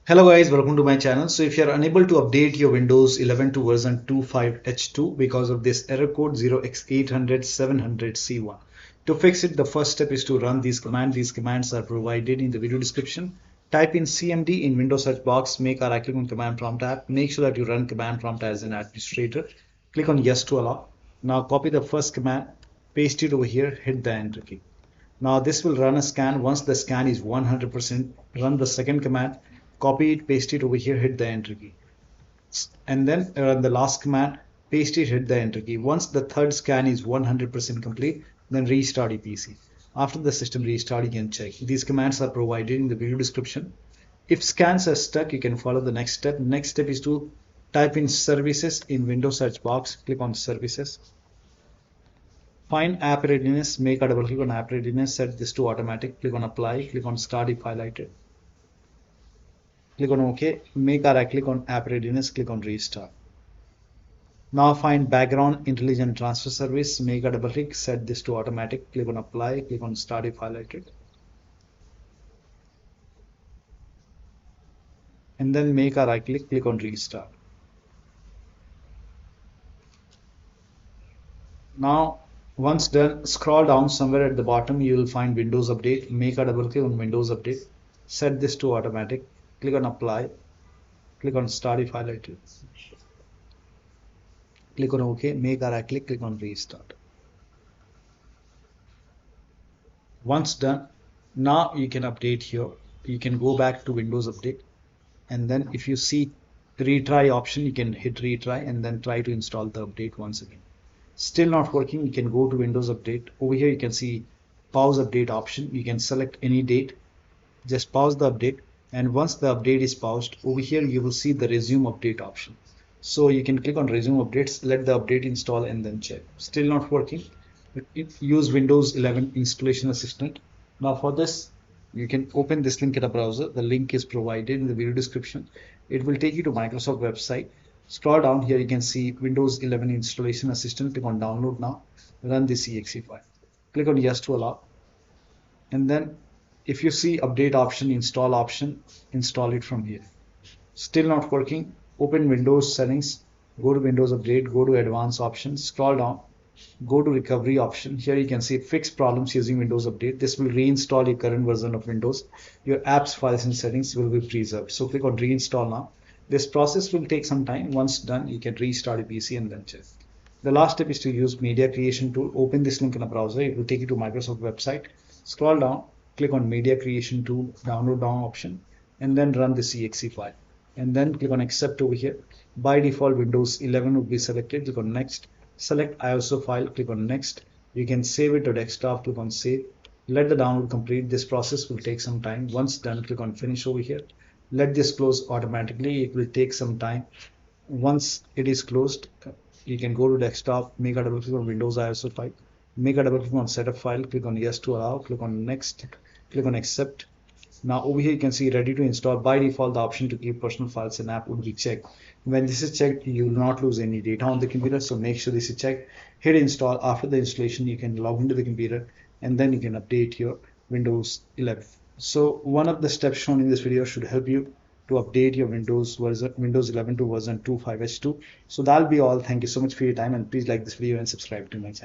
Hello guys, welcome to my channel. So if you are unable to update your Windows 11 to version 25H2 because of this error code 0x800700c1, to fix it, the first step is to run these commands. These commands are provided in the video description. Type in CMD in Windows search box, make a right click on command prompt tab. Make sure that you run command prompt as an administrator. Click on yes to allow. Now copy the first command, paste it over here, hit the enter key. Now this will run a scan. Once the scan is 100%, run the second command, copy it, paste it over here, hit the enter key. And then run the last command, paste it, hit the enter key. Once the third scan is 100% complete, then restart your PC. After the system restart, you can check. These commands are provided in the video description. If scans are stuck, you can follow the next step. Next step is to type in services in Windows search box, click on services. Find app readiness, make a double click on app readiness, set this to automatic, click on apply, click on start if highlighted. Click on OK, make a right click on app readiness, click on restart. Now find background intelligent transfer service, make a double click, set this to automatic, click on apply, click on start if highlighted. And then make a right click, click on restart. Now once done, scroll down somewhere at the bottom, you will find Windows Update. Make a double click on Windows Update. Set this to automatic. Click on Apply. Click on Start if highlighted. Click on OK. Make a right click. Click on Restart. Once done, now you can update here. You can go back to Windows Update. And then if you see retry option, you can hit retry and then try to install the update once again. Still not working, you can go to Windows Update. Over here you can see pause update option. You can select any date, just pause the update, and once the update is paused, over here you will see the resume update option. So you can click on resume updates, let the update install and then check. Still not working, use Windows 11 installation assistant. Now for this, you can open this link in a browser. The link is provided in the video description. It will take you to Microsoft website. Scroll down here, you can see Windows 11 installation assistant. Click on download now, run this exe file. Click on yes to allow. And then if you see update option, install option, install it from here. Still not working, open Windows settings, go to Windows Update, go to advanced options, scroll down, go to recovery option. Here you can see fix problems using Windows Update. This will reinstall your current version of Windows. Your apps, files and settings will be preserved. So click on reinstall now. This process will take some time. Once done, you can restart your PC and then check. The last step is to use media creation tool. Open this link in a browser. It will take you to Microsoft website. Scroll down, click on media creation tool, download down option, and then run this exe file. And then click on accept over here. By default, Windows 11 will be selected. Click on next. Select ISO file. Click on next. You can save it to desktop. Click on save. Let the download complete. This process will take some time. Once done, click on finish over here. Let this close automatically. It will take some time. Once it is closed, you can go to desktop, make a double click on Windows ISO file, make a double click on setup file, click on yes to allow, click on next, click on accept. Now over here you can see ready to install. By default, the option to keep personal files and app would be checked. When this is checked, you will not lose any data on the computer, so make sure this is checked. Hit install. After the installation, you can log into the computer and then you can update your Windows 11. So one of the steps shown in this video should help you to update your Windows 11 to version 25H2. So that'll be all. Thank you so much for your time, and please like this video and subscribe to my channel.